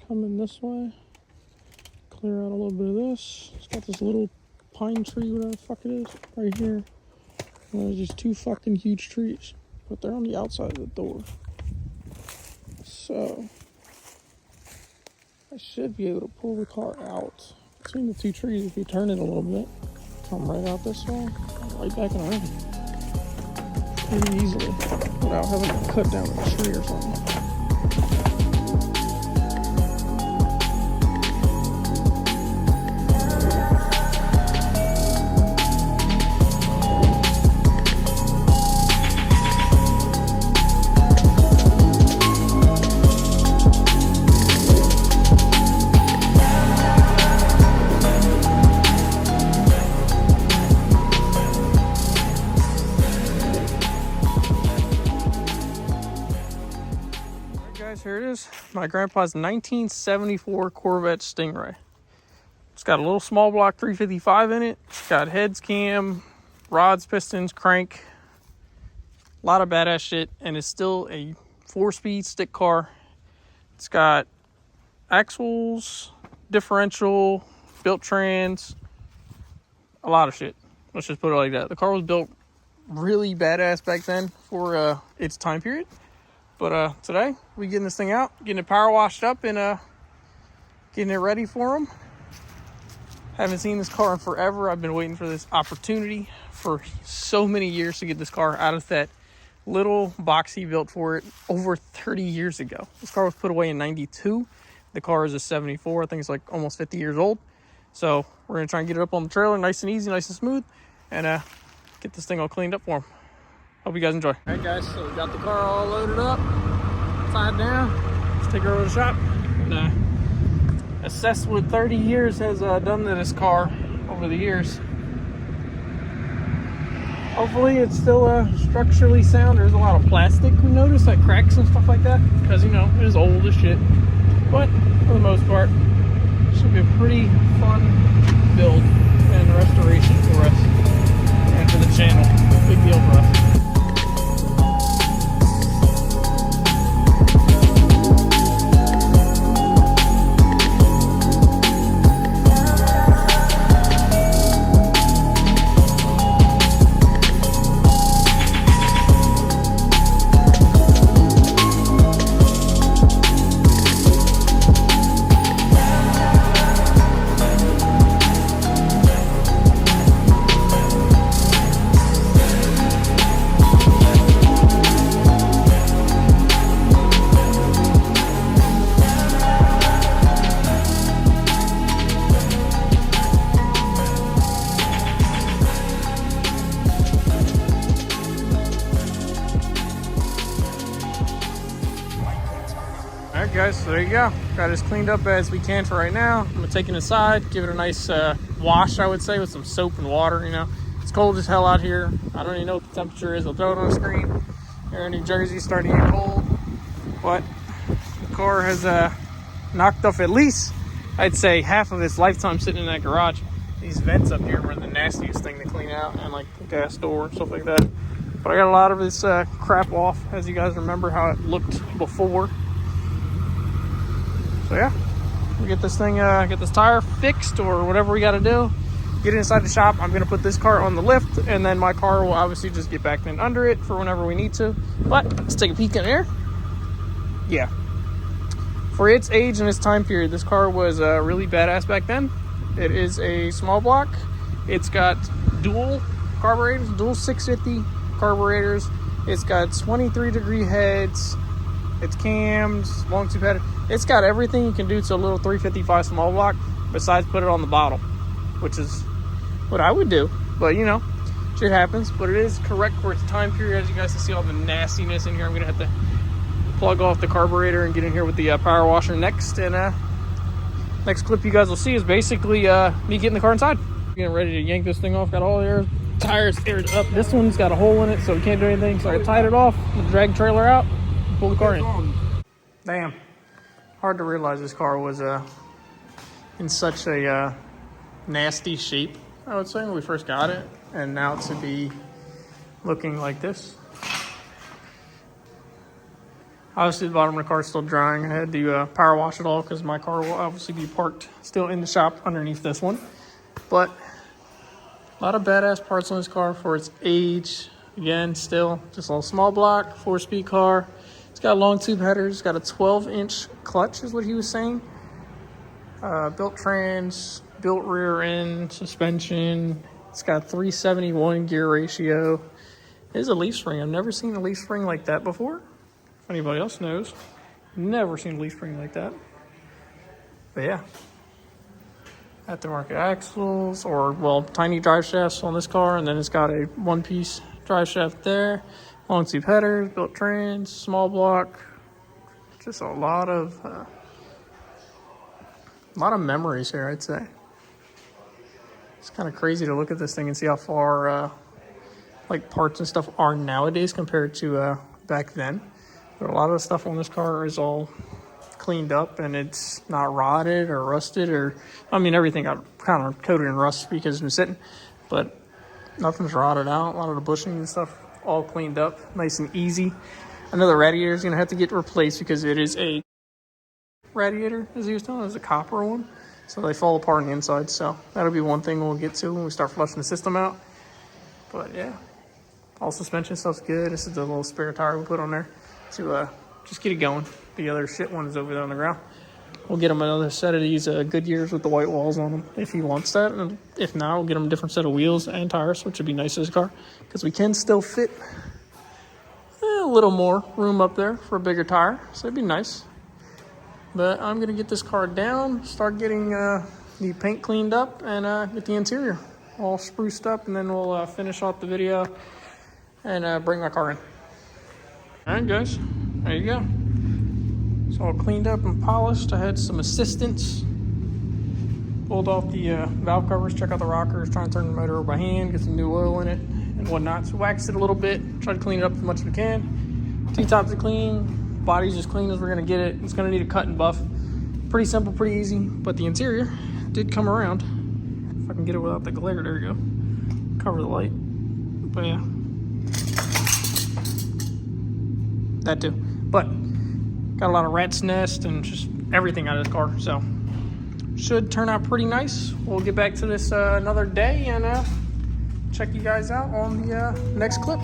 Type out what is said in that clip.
coming this way. Clear out a little bit of this. It's got this little pine tree, whatever the fuck it is, right here. And there's just two fucking huge trees, but they're on the outside of the door. So I should be able to pull the car out between the two trees if you turn it a little bit. Come right out this way, right back in around. Pretty easily, without having to cut down a tree or something. Here it is, my grandpa's 1974 Corvette Stingray. It's got a little small block 355 in it. It's got heads, cam, rods, pistons, crank, a lot of badass shit, and it's still a 4-speed stick car. It's got axles, differential, built trans, a lot of shit. Let's just put it like that. The car was built really badass back then for its time period. But today, we getting this thing out, getting it power washed up, and getting it ready for them. Haven't seen this car in forever. I've been waiting for this opportunity for so many years to get this car out of that little box he built for it over 30 years ago. This car was put away in 92. The car is a 74. I think it's like almost 50 years old. So we're going to try and get it up on the trailer nice and easy, nice and smooth, and get this thing all cleaned up for him. Hope you guys enjoy. All right, guys, so we got the car all loaded up, tied down. Let's take her over to the shop and assess what 30 years has done to this car over the years. Hopefully it's still structurally sound. There's a lot of plastic we noticed, like cracks and stuff like that, because, you know, it is old as shit. But for the most part, it should be a pretty fun build and restoration for us and for the channel. Big deal for us. Alright guys, so there you go. Got this cleaned up as we can for right now. I'm gonna take it inside, give it a nice wash, I would say, with some soap and water. You know, it's cold as hell out here. I don't even know what the temperature is. I'll throw it on the screen. Here in New Jersey, it's starting to get cold, but the car has knocked off at least, I'd say, half of its lifetime sitting in that garage. These vents up here were the nastiest thing to clean out, and like the gas door and stuff like that. But I got a lot of this crap off, as you guys remember how it looked before. So yeah, we get this thing, get this tire fixed or whatever we got to do. Get it inside the shop. I'm going to put this car on the lift, and then my car will obviously just get back in under it for whenever we need to. But let's take a peek in here. Yeah. For its age and its time period, this car was really badass back then. It is a small block. It's got dual carburetors, dual 650 carburetors. It's got 23-degree heads. It's cams, long tube header. It's got everything you can do to a little 355 small block besides put it on the bottle, which is what I would do. But, you know, shit happens. But it is correct for its time period. As you guys can see all the nastiness in here. I'm going to have to plug off the carburetor and get in here with the power washer next. And next clip you guys will see is basically me getting the car inside. Getting ready to yank this thing off. Got all the air, tires aired up. This one's got a hole in it, so we can't do anything. So I tied it off, drag trailer out, pull the car in. Damn. Hard to realize this car was in such a nasty shape, I would say, when we first got it. And now to be looking like this. Obviously, the bottom of the car is still drying. I had to power wash it all because my car will obviously be parked still in the shop underneath this one. But a lot of badass parts on this car for its age. Again, still just a little small block, 4-speed car. It's got long tube headers. It's got a 12-inch clutch is what he was saying. Built trans, built rear end, suspension. It's got 371 gear ratio. It is a leaf spring. I've never seen a leaf spring like that before. If anybody else knows, never seen a leaf spring like that. But yeah, aftermarket axles, or well, tiny drive shafts on this car, and then it's got a one-piece drive shaft there. Long tube headers, built trans, small block. Just a lot of memories here, I'd say. It's kind of crazy to look at this thing and see how far like parts and stuff are nowadays compared to back then. But a lot of the stuff on this car is all cleaned up and it's not rotted or rusted, or I mean everything got kind of coated in rust because it's been sitting, but nothing's rotted out. A lot of the bushing and stuff all cleaned up, nice and easy. Another radiator is gonna have to get replaced because it is a radiator, as he was telling us, a copper one, so they fall apart on the inside. So that'll be one thing we'll get to when we start flushing the system out. But yeah, all suspension stuff's good. This is the little spare tire we put on there to just get it going. The other shit one is over there on the ground. We'll get him another set of these Goodyears with the white walls on them if he wants that, and if not, we'll get him a different set of wheels and tires, which would be nice in this car because we can still fit a little more room up there for a bigger tire, so it'd be nice. But I'm gonna get this car down, start getting the paint cleaned up, and get the interior all spruced up, and then we'll finish off the video and bring my car in. All right, guys, there you go. It's all cleaned up and polished. I had some assistance. Pulled off the valve covers, check out the rockers, try and turn the motor over by hand, get some new oil in it and whatnot. So waxed it a little bit, try to clean it up as much as we can. T-tops are clean, body's as clean as we're gonna get it. It's gonna need a cut and buff. Pretty simple, pretty easy, but the interior did come around. If I can get it without the glare, there we go. Cover the light, but yeah. That too, but got a lot of rat's nest and just everything out of this car, so should turn out pretty nice. We'll get back to this another day and check you guys out on the next clip.